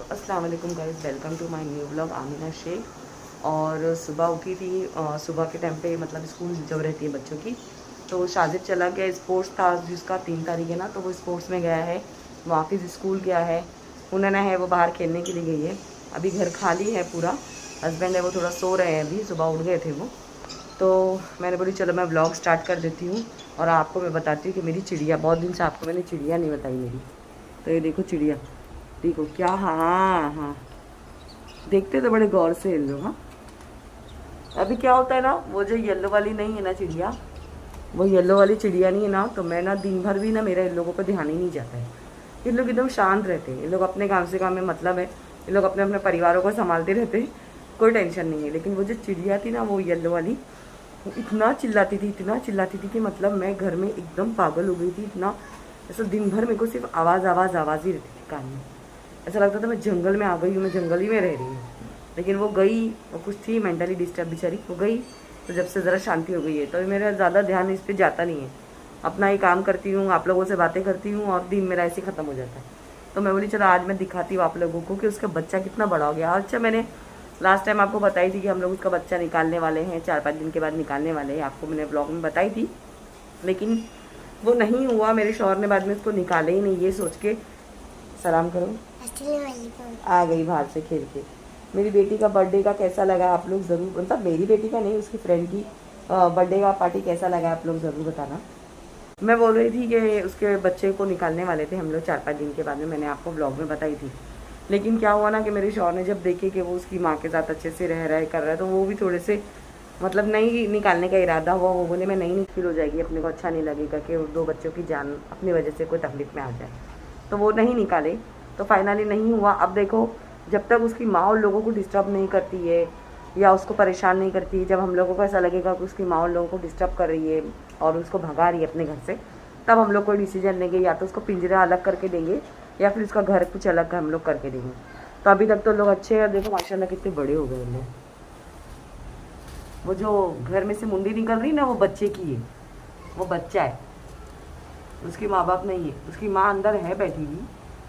अस्सलाम वालेकुम guys, welcome to my new vlog. Amina Shaikh. और सुबह उठी थी, सुबह के टाइम पे मतलब स्कूल जब रहती है बच्चों की, तो शाजिद चला गया। स्पोर्ट्स था जिसका 3 तारीख है ना, तो वो स्पोर्ट्स में गया है। वाफिस स्कूल गया है। उन्होंने है वो बाहर खेलने के लिए गई है। अभी घर खाली है पूरा। हस्बैंड है वो थोड़ा सो रहे हैं, अभी सुबह उठ गए थे वो। तो मैंने बोली चलो मैं व्लॉग स्टार्ट कर देती हूँ और आपको मैं बताती हूँ कि मेरी चिड़िया, बहुत दिन से आपको मैंने चिड़िया नहीं बताई मेरी। तो ये देखो चिड़िया, देखो क्या। हाँ हाँ, देखते तो बड़े गौर से इन लोग। हाँ, अभी क्या होता है ना, वो जो येलो वाली नहीं है ना चिड़िया, वो येलो वाली चिड़िया नहीं है ना, तो मैं ना दिन भर भी ना, मेरा इन लोगों पर ध्यान ही नहीं जाता है। इन लोग एकदम शांत रहते हैं। इन लोग अपने काम से काम में मतलब है। इन लोग अपने अपने परिवारों को संभालते रहते हैं, कोई टेंशन नहीं है। लेकिन वो जो चिड़िया थी ना, वो येलो वाली, वो इतना चिल्लाती थी, इतना चिल्लाती थी कि मतलब मैं घर में एकदम पागल हो गई थी। इतना ऐसा दिन भर मेरे को सिर्फ आवाज़ आवाज़ आवाज़ ही रहती थी कान में। ऐसा लगता था मैं जंगल में आ गई हूँ, मैं जंगल ही में रह रही हूँ। लेकिन वो गई, वो कुछ थी मेंटली डिस्टर्ब बेचारी, वो गई। तो जब से ज़रा शांति हो गई है, तो मेरा ज़्यादा ध्यान इस पर जाता नहीं है। अपना ही काम करती हूँ, आप लोगों से बातें करती हूँ और दिन मेरा ऐसे ख़त्म हो जाता है। तो मैं बोली चलो आज मैं दिखाती हूँ आप लोगों को कि उसका बच्चा कितना बड़ा हो गया। अच्छा, मैंने लास्ट टाइम आपको बताई थी कि हम लोग उसका बच्चा निकालने वाले हैं, 4-5 दिन के बाद निकालने वाले हैं। आपको मैंने ब्लॉग में बताई थी, लेकिन वो नहीं हुआ। मेरे शौहर ने बाद में उसको निकाले ही नहीं, ये सोच के। सलाम करो। आ गई बाहर से खेल के। मेरी बेटी का बर्थडे का कैसा लगा आप लोग ज़रूर, मतलब मेरी बेटी का नहीं, उसकी फ्रेंड की बर्थडे का पार्टी कैसा लगा आप लोग ज़रूर बताना। मैं बोल रही थी कि उसके बच्चे को निकालने वाले थे हम लोग 4-5 दिन के बाद में, मैंने आपको ब्लॉग में बताई थी। लेकिन क्या हुआ ना कि मेरे शौहर ने जब देखे कि वो उसकी माँ के साथ अच्छे से रह रहा है, कर रहा है, तो वो भी थोड़े से मतलब नहीं निकालने का इरादा हुआ। वो बोले मैं नहीं फील हो जाएगी, अपने को अच्छा नहीं लगेगा कि 2 बच्चों की जान अपनी वजह से कोई तकलीफ में आ जाए, तो वो नहीं निकाले। तो फाइनली नहीं हुआ। अब देखो, जब तक उसकी माँ उन लोगों को डिस्टर्ब नहीं करती है या उसको परेशान नहीं करती है, जब हम लोगों को ऐसा लगेगा कि उसकी माँ उन लोगों को डिस्टर्ब कर रही है और उसको भगा रही है अपने घर से, तब हम लोग कोई डिसीजन लेंगे। या तो उसको पिंजरा अलग करके देंगे या फिर उसका घर कुछ अलग हम लोग करके देंगे। तो अभी तक तो लोग अच्छे हैं। देखो माशाल्लाह कितने बड़े हो गए लोग। वो जो घर में से मुंडी निकल रही ना, वो बच्चे की है, वो बच्चा है, उसकी माँ बाप नहीं है। उसकी माँ अंदर है बैठी हुई,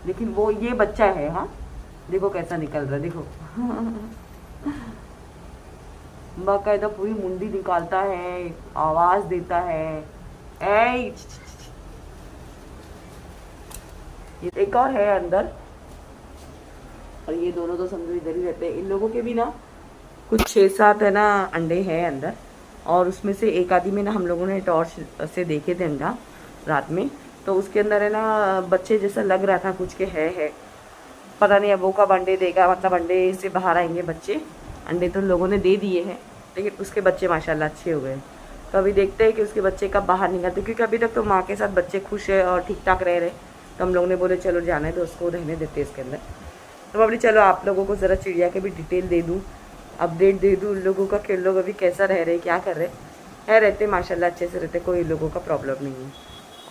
लेकिन वो ये बच्चा है। हाँ, देखो कैसा निकल रहा है, देखो। बाकायदा पूरी मुंडी निकालता है, आवाज देता है। ए, एक और है अंदर, और ये दोनों तो समझो इधर ही रहते हैं। इन लोगों के भी ना कुछ 6-7 है ना अंडे हैं अंदर, और उसमें से एक आदि में ना हम लोगों ने टॉर्च से देखे थे अंडा रात में, तो उसके अंदर है ना बच्चे जैसा लग रहा था कुछ के है। पता नहीं अब वो कब अंडे देगा, मतलब अंडे से बाहर आएंगे बच्चे। अंडे तो लोगों ने दे दिए हैं, लेकिन उसके बच्चे माशाल्लाह अच्छे हो गए। तो अभी देखते हैं कि उसके बच्चे कब बाहर निकलते, क्योंकि अभी तक तो माँ के साथ बच्चे खुश है और ठीक ठाक रह रहे। तो हम लोग ने बोले चलो जाने दो उसको, रहने देते इसके अंदर। तो अभी चलो आप लोगों को ज़रा चिड़िया के भी डिटेल दे दूँ, अपडेट दे दूँ उन लोगों का कि लोग अभी कैसा रह रहे, क्या कर रहे हैं। रहते माशाल्लाह अच्छे से रहते, कोई लोगों का प्रॉब्लम नहीं है।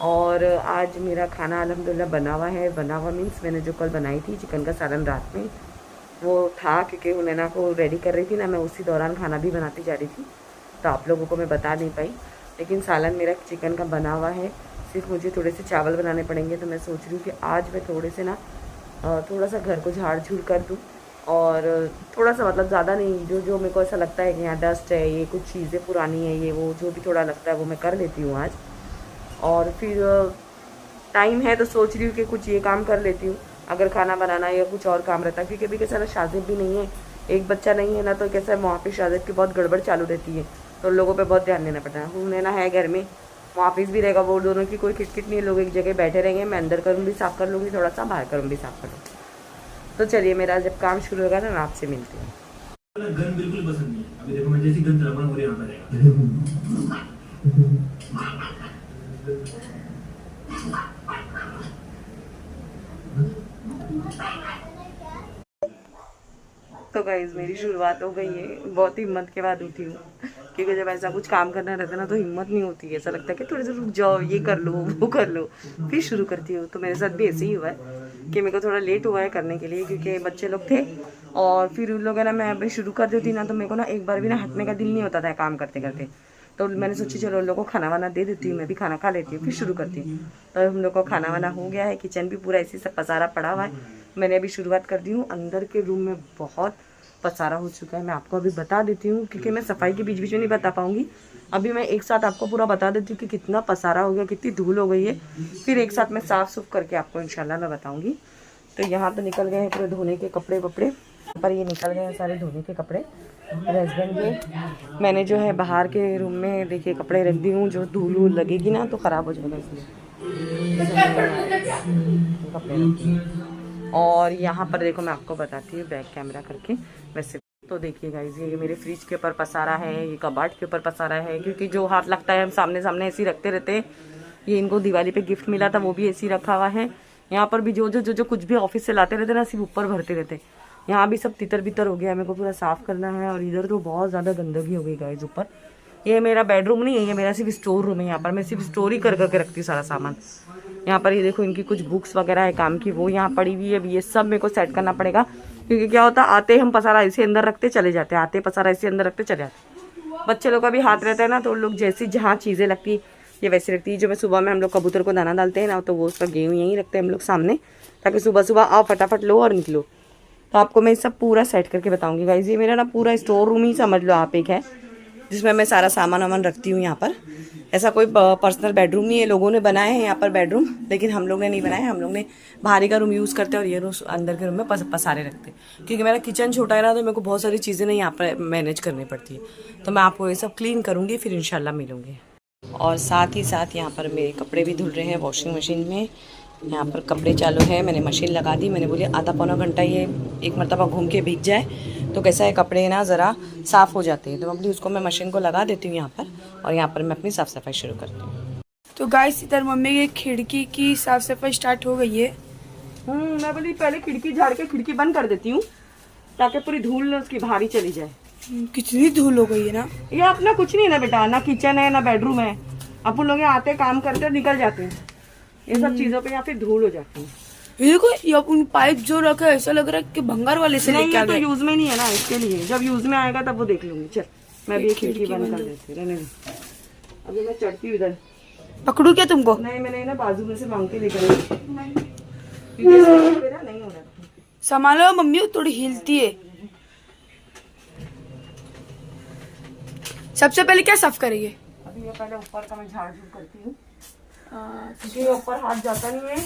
और आज मेरा खाना अल्हम्दुलिल्लाह बना हुआ है। बना हुआ मीन्स मैंने जो कल बनाई थी चिकन का सालन रात में, वो था, क्योंकि हुनैना को रेडी कर रही थी ना, मैं उसी दौरान खाना भी बनाती जा रही थी, तो आप लोगों को मैं बता नहीं पाई। लेकिन सालन मेरा चिकन का बना हुआ है, सिर्फ मुझे थोड़े से चावल बनाने पड़ेंगे। तो मैं सोच रही हूँ कि आज मैं थोड़े से ना थोड़ा सा घर को झाड़ झूड़ कर दूँ, और थोड़ा सा मतलब ज़्यादा नहीं, जो जो मेरे को ऐसा लगता है कि यहाँ डस्ट है, ये कुछ चीज़ें पुरानी है, ये वो जो भी थोड़ा लगता है वो मैं कर लेती हूँ आज। और फिर टाइम है तो सोच रही हूँ कि कुछ ये काम कर लेती हूँ, अगर खाना बनाना या कुछ और काम रहता है, क्योंकि अभी कैसा ना शाजिद भी नहीं है, एक बच्चा नहीं है ना, तो कैसा है वहाँ पे शाजिद की बहुत गड़बड़ चालू रहती है, तो लोगों पे बहुत ध्यान देना पड़ता है। उन्हें ना है घर में, ऑफिस भी रहेगा, वो दोनों की कोई खिटखिट नहीं है, लोग एक जगह बैठे रहेंगे। मैं अंदर का रूम भी साफ़ कर लूँगी, थोड़ा सा बाहर का रूम भी साफ़ कर लूँगी। तो चलिए मेरा जब काम शुरू होगा ना, मैं आपसे मिलती हूँ। गन बिल्कुल पसंद नहीं है। अभी देखो मैं जैसी गन चलाऊंगा वो यहाँ पे रहेगा। तो गाइज़ मेरी शुरुआत हो गई है, बहुत हिम्मत के बाद उठी हूँ, क्योंकि जब ऐसा कुछ काम करना रहता है ना, तो हिम्मत नहीं होती है। ऐसा लगता है कि थोड़ी देर रुक जाओ, ये कर लो वो कर लो, फिर शुरू करती हूँ। तो मेरे साथ भी ऐसे ही हुआ है कि मेरे को थोड़ा लेट हुआ है करने के लिए, क्योंकि बच्चे लोग थे, और फिर उन लोग है ना, मैं अभी शुरू कर देती ना, तो मेरे को ना एक बार भी ना हटने का दिल नहीं होता था काम करते करते। तो मैंने सोची चलो उन लोगों को खाना वाना दे देती हूँ, मैं भी खाना खा लेती हूँ, फिर शुरू करती हूँ। तो हम लोग को खाना वाना हो गया है, किचन भी पूरा इसी सब पसारा पड़ा हुआ है। मैंने अभी शुरुआत कर दी हूँ। अंदर के रूम में बहुत पसारा हो चुका है, मैं आपको अभी बता देती हूँ क्योंकि मैं सफाई के बीच बीच में नहीं बता पाऊँगी। अभी मैं एक साथ आपको पूरा बता देती हूँ कि कितना पसारा हो गया, कितनी धूल हो गई है, फिर एक साथ मैं साफ़ सुफ करके आपको इंशाल्लाह मैं बताऊँगी। तो यहाँ तो निकल गए हैं पूरे धोने के कपड़े वपड़े, पर ये निकल गए हैं सारे धोने के कपड़े मेरे हस्बैंड के। मैंने जो है बाहर के रूम में देखिए कपड़े रख दी हूँ, जो धूल वूल लगेगी ना तो ख़राब हो जाएगा इसलिए कपड़े रखती हूँ। और यहाँ पर देखो मैं आपको बताती हूँ बैक कैमरा करके। वैसे तो देखिए गाइस, ये मेरे फ्रिज के ऊपर पसारा है, ये कबाड़ के ऊपर पसारा है, क्योंकि जो हाथ लगता है हम सामने सामने ऐसे ही रखते रहते हैं। ये इनको दिवाली पे गिफ्ट मिला था, वो भी ऐसे ही रखा हुआ है। यहाँ पर भी जो कुछ भी ऑफिस से लाते रहते ना, सिर्फ ऊपर भरते रहते। यहाँ भी सब तितर बितर हो गया, मेरे को पूरा साफ करना है। और इधर तो बहुत ज़्यादा गंदगी हो गई गाइस ऊपर। ये मेरा बेडरूम नहीं है, ये मेरा सिर्फ स्टोर रूम है। यहाँ पर मैं सिर्फ स्टोर ही कर करके रखती हूँ सारा सामान। यहाँ पर ये देखो इनकी कुछ बुक्स वगैरह है काम की, वो यहाँ पड़ी हुई है। अब ये सब मेरे को सेट करना पड़ेगा, क्योंकि क्या होता है आते हम पसारा ऐसे अंदर रखते चले जाते, आते पसारा ऐसे अंदर रखते चले जाते। बच्चे लोग का भी हाथ रहता है ना, तो उन लोग जैसी जहाँ चीज़ें लगती ये वैसे रखती है। जो मैं सुबह में हम लोग कबूतर को दाना डालते हैं ना, तो वो उसका गेहूँ यहीं रखते हैं हम लोग सामने, ताकि सुबह सुबह आओ फटाफट लो और निकलो। तो आपको मैं सब पूरा सेट करके बताऊंगी गाइज। ये मेरा ना पूरा स्टोर रूम ही समझ लो आप एक है, जिसमें मैं सारा सामान वामान रखती हूँ। यहाँ पर ऐसा कोई पर्सनल बेडरूम नहीं है, लोगों ने बनाए हैं यहाँ पर बेडरूम, लेकिन हम लोग ने नहीं बनाया। हम लोग ने बाहरी का रूम यूज़ करते हैं और ये रूम अंदर के रूम में पसारे रखते हैं, क्योंकि मेरा किचन छोटा है ना, तो मेरे को बहुत सारी चीज़ें ना यहाँ पर मैनेज करनी पड़ती है। तो मैं आपको ये सब क्लीन करूँगी, फिर इंशाल्लाह मिलूँगी। और साथ ही साथ यहाँ पर मेरे कपड़े भी धुल रहे हैं वॉशिंग मशीन में। यहाँ पर कपड़े चालू है, मैंने मशीन लगा दी। मैंने बोली आधा पौना घंटा ये एक मरतबा घूम के भीग जाए तो कैसा है कपड़े ना ज़रा साफ़ हो जाते हैं। तो मैं बोली उसको मैं मशीन को लगा देती हूँ यहाँ पर, और यहाँ पर मैं अपनी साफ़ सफाई शुरू करती हूँ। तो गाइस इधर मम्मी की खिड़की की साफ सफाई स्टार्ट हो गई है। मैं बोली पहले खिड़की झाड़ के खिड़की बंद कर देती हूँ, ताकि पूरी धूल उसकी बाहरी चली जाए। कितनी धूल हो गई है ना। ये अपना कुछ नहीं है ना बेटा, ना किचन है ना बेडरूम है। अपन लोग यहाँ आते काम करते निकल जाते हैं, ये सब चीजों पे यहाँ फिर धूल हो जाती है। ये देखो ये अपन पाइप जो रखा है, ऐसा लग रहा है कि भंगार वाले से लेके आ गए। तो यूज में नहीं है ना, इसके लिए जब यूज में आएगा तब वो देख लूंगी। चल मैं भी खिड़की बंद कर देती, रहने दे। अभी मैं चढ़ती हूँ इधर। पकड़ू क्या तुमको? नहीं मैंने ना बाजू में से मांग के लेकर नहीं हो रहा। संभालो मम्मी, थोड़ी हिलती है। सबसे पहले क्या साफ करेंगे? अभी ये पहले ऊपर का मैं झाड़ झूड़ करती हूँ, क्योंकि ऊपर हाथ जाता नहीं है,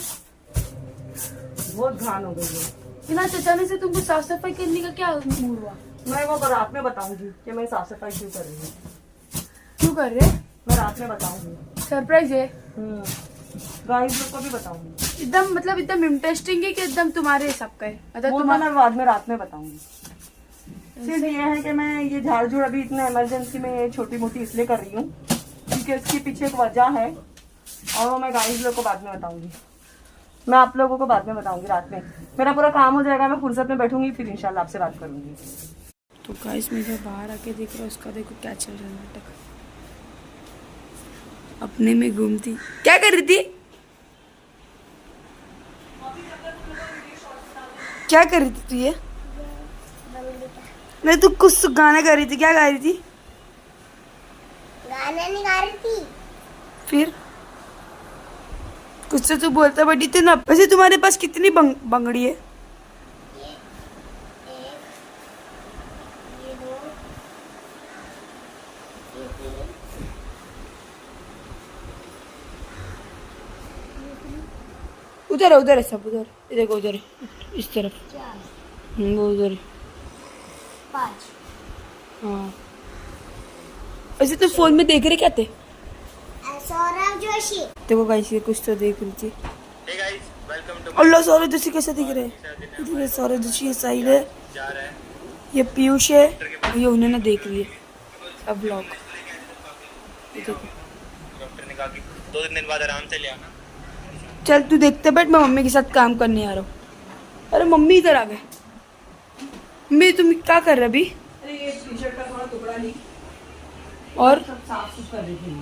बहुत घान हो गई है। बिना चचाने से तुमको साफ सफाई करने का क्या मूड हुआ? मैं वो रात में बताऊंगी कि मैं साफ सफाई क्यों कर रही हूँ। क्यों कर रहे? मैं रात में बताऊंगी, सरप्राइज है। गाइस लोग को भी बताऊंगी। एकदम मतलब एकदम इंटरेस्टिंग है कि एकदम तुम्हारे हिसाब का है? मतलब तुम्हारा बाद में रात में बताऊंगी। सिर्फ ये है कि मैं ये झाड़ झूड़ अभी इतना इमरजेंसी में ये छोटी मोटी इसलिए कर रही हूँ, क्योंकि इसके पीछे एक वजह है, और वो मैं गाइस लोग को बाद में बताऊंगी। मैं आप लोगों को बाद में बताऊंगी रात में। मेरा पूरा काम हो जाएगा, मैं फुर्सत में बैठूंगी, फिर इंशाल्लाह आपसे बात करूंगी। तो गाइस मैं जब बाहर आके देख रहा हूँ, उसका देखो क्या चल रहा है नाटक। अपने में घूमती क्या कर रही थी? क्या कर रही थी तू? ये नहीं, तू कुछ गाना गा रही थी, क्या गा रही थी? गाना नहीं गा रही थी। फिर कुछ तो तू बोलता बड़ी थी ना। वैसे तुम्हारे पास कितनी बंगड़ी है? ये दो, ये तीन, उधर है सब, उधर देखो, उधर है, इस तरफ। चार, वो उधर है। 5। हाँ, वैसे तुम फोन में देख रहे क्या थे? सौरभ जोशी। देखो गाइस ये कुछ तो देख रही थी। अल्लाह, सौरभ जोशी कैसे दिख रहे हैं? सौरभ जोशी, ये साहिल है, ये पीयूष है, ये उन्होंने देख लिए अब व्लॉग। डॉक्टर ने कहा कि 2 दिन बाद आराम से ले आना। चल तू देखते बैठ, मैं मम्मी के साथ काम करने आ रहा हूँ। अरे मम्मी इधर आ गए। मम्मी तुम क्या कर रहे अभी? ये टी-शर्ट का थोड़ा टुकड़ा ली और सब साफ सुफ कर रही थी।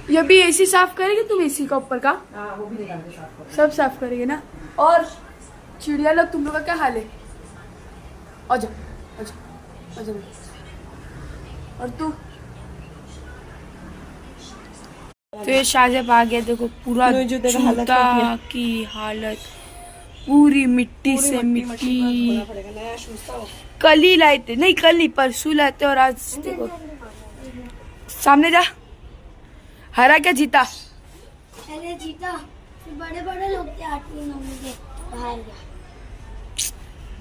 ये भी एसी साफ करेगी तुम? एसी का ऊपर का वो भी निकाल के साफ कर। सब साफ करेंगे ना। और चिड़िया लोग, तुम लोग का क्या हाल है? आजा आजा आजा। और तू? तो ये शाहजब आ गया, देखो पूरा जूता की हालत। पूरी मिट्टी से मिट्टी। कल ही लाए थे, नहीं कल नहीं परसों लाए थे, और आज देखो सामने जा। हरा क्या जीता? पहले जीता, फिर बड़े बड़े लोग थे 8वीं 9वीं के, बाहर गया।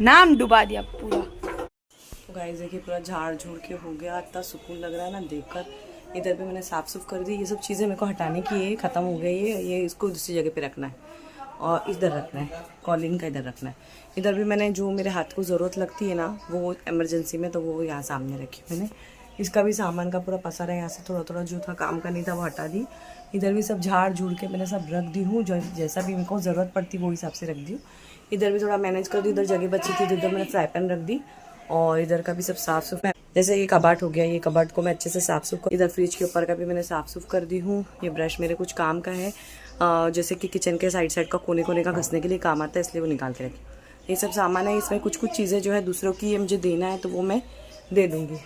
नाम डुबा दिया पूरा। तो गाइस देखिए पूरा झाड़ झूड़ के हो गया, इतना सुकून लग रहा है ना देखकर। इधर भी मैंने साफ सुफ कर दी, ये सब चीज़ें मेरे को हटाने की है, ख़त्म हो गई है। ये इसको दूसरी जगह पे रखना है और इधर रखना है, कॉलिन का इधर रखना है। इधर भी मैंने जो मेरे हाथ को ज़रूरत लगती है ना वो इमरजेंसी में, तो वो यहाँ सामने रखी मैंने। इसका भी सामान का पूरा पसार है, यहाँ से थोड़ा थोड़ा जो था काम का नहीं था वो हटा दी। इधर भी सब झाड़ झूड़ के मैंने सब रख दी हूँ, जैसा भी मेरे को ज़रूरत पड़ती वो हिसाब से रख दी हूँ। इधर भी थोड़ा मैनेज कर दी, इधर जगह बची थी इधर मैंने फ्राई पैन रख दी, और इधर का भी सब साफ सुफ। जैसे ये कबाट हो गया, ये कबाट को मैं अच्छे से साफ सुफ कर। इधर फ्रिज के ऊपर का भी मैंने साफ सुफ कर दी हूँ। ये ब्रश मेरे कुछ काम का है, जैसे कि किचन के साइड का कोने कोने का घसने के लिए काम आता है, इसलिए वो निकाल के रखी। ये सब सामान है, इसमें कुछ कुछ चीज़ें जो है दूसरों की ये मुझे देना है तो वो मैं दे दूँगी।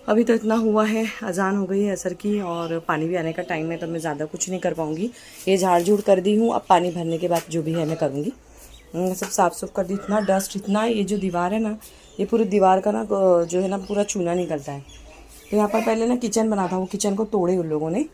अभी तो इतना हुआ है, अजान हो गई है असर की, और पानी भी आने का टाइम है, तो मैं ज़्यादा कुछ नहीं कर पाऊँगी। ये झाड़ झूड़ कर दी हूँ, अब पानी भरने के बाद जो भी है मैं करूँगी। सब साफ सुफ कर दी। इतना डस्ट, इतना ये जो दीवार है ना, ये पूरी दीवार का ना जो है ना पूरा चूना निकलता है। तो यहाँ पर पहले ना किचन बना था, वो किचन को तोड़े उन लोगों ने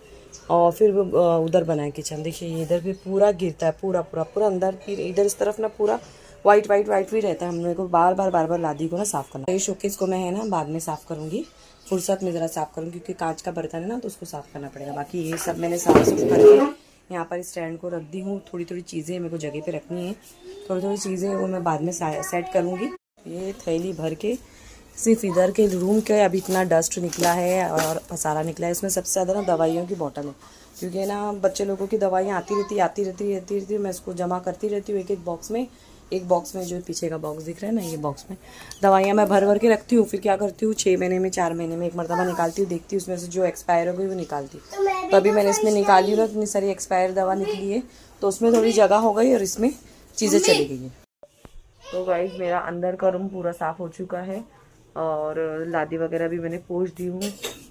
और फिर उधर बनाया किचन। देखिए ये इधर भी पूरा गिरता है, पूरा पूरा पूरा अंदर। फिर इधर इस तरफ ना पूरा वाइट भी रहता है। हम लोगों को बार बार लादी को ना साफ़ करना। ये शोकेस को मैं है ना बाद में साफ़ करूँगी, फुर्सत में ज़रा साफ़ करूँगी, क्योंकि कांच का बर्तन है ना तो उसको साफ़ करना पड़ेगा। बाकी ये सब मैंने साफ़ सुफ करके यहाँ पर स्टैंड को रख दी हूँ। थोड़ी थोड़ी चीज़ें मेरे को जगह पे रखनी है, थोड़ी थोड़ी चीज़ें वो मैं बाद में सेट करूँगी। ये थैली भर के सिर्फ इधर के रूम के अभी इतना डस्ट निकला है और पसारा निकला है। इसमें सबसे ज़्यादा ना दवाइयों की बोतल है, क्योंकि ना बच्चे लोगों की दवाइयाँ आती रहती। मैं इसको जमा करती रहती हूँ एक बॉक्स में जो पीछे का बॉक्स दिख रहा है ना, ये बॉक्स में दवाइयाँ मैं भर के रखती हूँ। फिर क्या करती हूँ 6 महीने में 4 महीने में एक मरतबा निकालती हूँ, देखती हूँ उसमें से जो एक्सपायर हो गई वो निकालती हूँ। तो अभी मैंने इसमें निकाली ना, इतनी सारी एक्सपायर दवा निकली है, तो उसमें थोड़ी जगह हो गई और इसमें चीज़ें चली गई हैं। तो गाइस मेरा अंदर का रूम पूरा साफ़ हो चुका है, और लादी वगैरह भी मैंने पोंछ दी हूँ।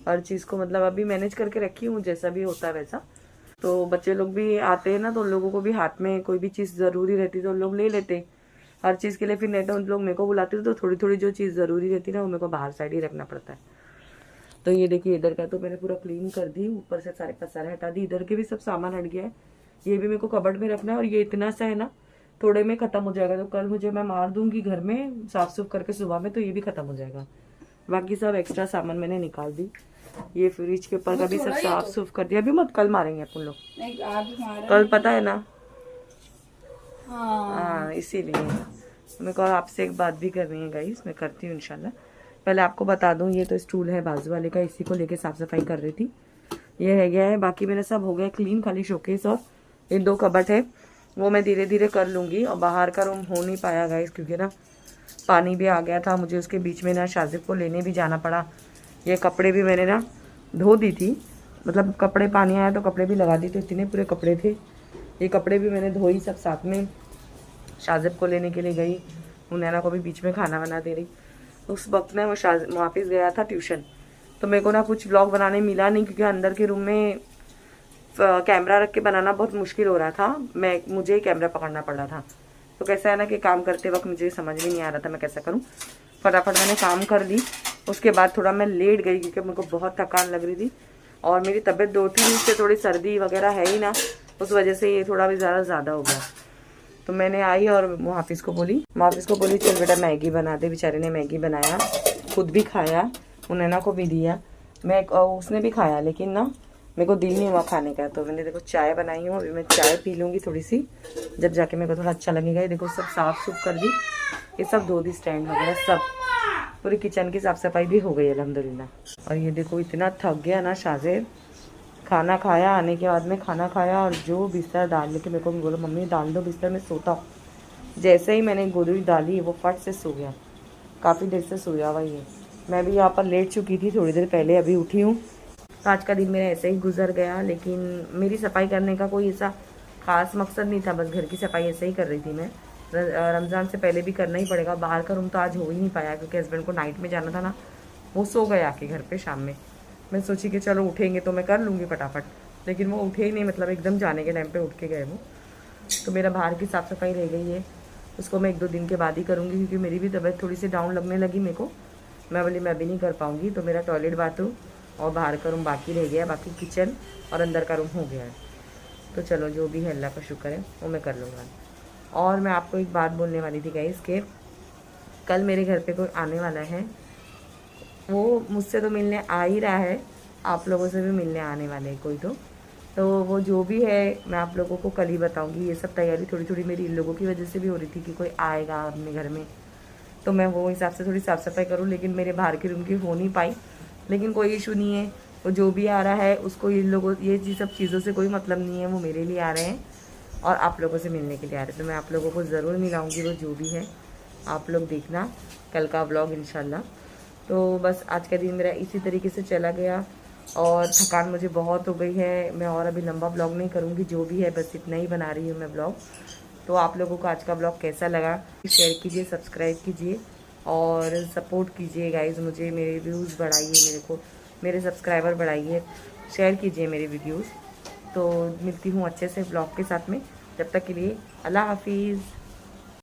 हर चीज़ को मतलब अभी मैनेज करके रखी हूँ, जैसा भी होता है वैसा। तो बच्चे लोग भी आते हैं ना, तो उन लोगों को भी हाथ में कोई भी चीज़ ज़रूरी रहती है तो उन लोग ले लेते हर चीज़ के लिए। फिर नहीं तो उन लोग मेरे को बुलाते थे, तो थोड़ी थोड़ी जो चीज़ ज़रूरी रहती है ना वो मेरे को बाहर साइड ही रखना पड़ता है। तो ये देखिए इधर का तो मैंने पूरा क्लीन कर दी, ऊपर से सारे पसारे हटा दी। इधर के भी सब सामान हट गया है, ये भी मेरे को कबर्ड में रखना है। और ये इतना सा है ना, थोड़े में ख़त्म हो जाएगा, तो कल मुझे मैं मार दूंगी घर में साफ सुफ करके सुबह में, तो ये भी ख़त्म हो जाएगा। बाकी सब एक्स्ट्रा सामान मैंने निकाल दी। ये फ्रिज के ऊपर का भी सब साफ सुफ कर दिया। अभी मत, कल मारेंगे अपन लोग, कल पता है ना। हाँ इसीलिए मेरे को आपसे एक बात भी करनी है गाइस, मैं करती हूँ इंशाल्लाह। पहले आपको बता दूँ, ये तो स्टूल है बाजू वाले का, इसी को लेके साफ सफाई कर रही थी। ये है गया है, बाकी मेरा सब हो गया क्लीन, खाली शोकेस और ये 2 कबर्ड है, वो मैं धीरे धीरे कर लूँगी। और बाहर का रूम हो नहीं पाया गाइस, क्योंकि ना पानी भी आ गया था, मुझे उसके बीच में ना शाजिब को लेने भी जाना पड़ा। ये कपड़े भी मैंने ना धो दी थी, मतलब कपड़े पानी आया तो कपड़े भी लगा दी थी, इतने पूरे कपड़े थे। ये कपड़े भी मैंने धोई सब साथ में। शाजिब को लेने के लिए गई, उनैना को भी बीच में खाना बना दे रही। उस वक्त में वो वापस गया था ट्यूशन, तो मेरे को ना कुछ व्लॉग बनाने मिला नहीं, क्योंकि अंदर के रूम में कैमरा रख के बनाना बहुत मुश्किल हो रहा था। मुझे ही कैमरा पकड़ना पड़ रहा था। तो कैसा है ना कि काम करते वक्त मुझे समझ में नहीं आ रहा था मैं कैसा करूं। फटाफट मैंने काम कर ली, उसके बाद थोड़ा मैं लेट गई, क्योंकि मेरे को बहुत थकान लग रही थी और मेरी तबीयत 2-3 दिन से थोड़ी सर्दी वगैरह है ही ना, उस वजह से ये थोड़ा भी ज़्यादा हो गया। तो मैंने आई और मुहाफिज़ को बोली चल बेटा मैगी बना दे। बेचारे ने मैगी बनाया, खुद भी खाया, उनैना को भी दिया, उसने भी खाया, लेकिन ना मेरे को दिल नहीं हुआ खाने का। तो मैंने देखो चाय बनाई हूँ, अभी मैं चाय पी लूँगी थोड़ी सी, जब जाके मेरे को थोड़ा अच्छा लगेगा। ये देखो सब साफ़ सुफ कर दी, ये सब धो दी स्टैंड वगैरह सब, पूरी किचन की साफ़ सफाई भी हो गई अल्हम्दुलिल्लाह। और ये देखो इतना थक गया ना शाजिब, खाना खाया, आने के बाद में खाना खाया और जो बिस्तर डालने के मेरे को बोला मम्मी डाल दो बिस्तर में सोता हूँ। जैसे ही मैंने गोदड़ी डाली वो फट से सो गया, काफ़ी देर से सोया हुआ ये। मैं भी यहाँ पर लेट चुकी थी थोड़ी देर पहले, अभी उठी हूँ। तो आज का दिन मेरा ऐसे ही गुजर गया, लेकिन मेरी सफाई करने का कोई ऐसा ख़ास मकसद नहीं था, बस घर की सफाई ऐसे ही कर रही थी मैं। रमज़ान से पहले भी करना ही पड़ेगा। बाहर का रूम तो आज हो ही नहीं पाया, क्योंकि हस्बैंड को नाइट में जाना था ना, वो सो गए आके घर पे शाम में। मैं सोची कि चलो उठेंगे तो मैं कर लूँगी फटाफट, लेकिन वो उठे ही नहीं, मतलब एकदम जाने के टाइम पे उठ के गए वो। तो मेरा बाहर की साफ़ सफाई रह गई है, उसको मैं 1-2 दिन के बाद ही करूँगी, क्योंकि मेरी भी तबीयत थोड़ी सी डाउन लगने लगी मेरे को। मैं बोली मैं भी नहीं कर पाऊँगी, तो मेरा टॉयलेट बाथरूम और बाहर का रूम बाकी रह गया, बाकी किचन और अंदर का रूम हो गया है। तो चलो जो भी है अल्लाह का शुक्र है वो मैं कर लूँगा। और मैं आपको एक बात बोलने वाली थी गाइस कि कल मेरे घर पे कोई आने वाला है, वो मुझसे तो मिलने आ ही रहा है, आप लोगों से भी मिलने आने वाले हैं कोई। तो वो जो भी है मैं आप लोगों को कल ही बताऊंगी। ये सब तैयारी थोड़ी थोड़ी मेरी इन लोगों की वजह से भी हो रही थी कि कोई आएगा अपने घर में, तो मैं वो हिसाब से थोड़ी साफ़ सफाई करूँ, लेकिन मेरे बाहर के रूम की हो नहीं पाई। लेकिन कोई इशू नहीं है, वो जो भी आ रहा है उसको इन लोगों ये सब चीज़ों से कोई मतलब नहीं है, वो मेरे लिए आ रहे हैं और आप लोगों से मिलने के लिए आ रहे हैं। तो मैं आप लोगों को ज़रूर मिलाऊंगी, वो जो भी है आप लोग देखना कल का व्लॉग इंशाल्लाह। तो बस आज का दिन मेरा इसी तरीके से चला गया और थकान मुझे बहुत हो गई है। मैं और अभी लंबा ब्लॉग नहीं करूँगी, जो भी है बस इतना ही बना रही हूँ मैं ब्लॉग। तो आप लोगों को आज का ब्लॉग कैसा लगा शेयर कीजिए, सब्सक्राइब कीजिए और सपोर्ट कीजिए गाइज़। मुझे मेरे व्यूज़ बढ़ाइए, मेरे को मेरे सब्सक्राइबर बढ़ाइए, शेयर कीजिए मेरे वीडियोज़। तो मिलती हूँ अच्छे से ब्लॉग के साथ में, जब तक के लिए अल्लाह हाफिज़।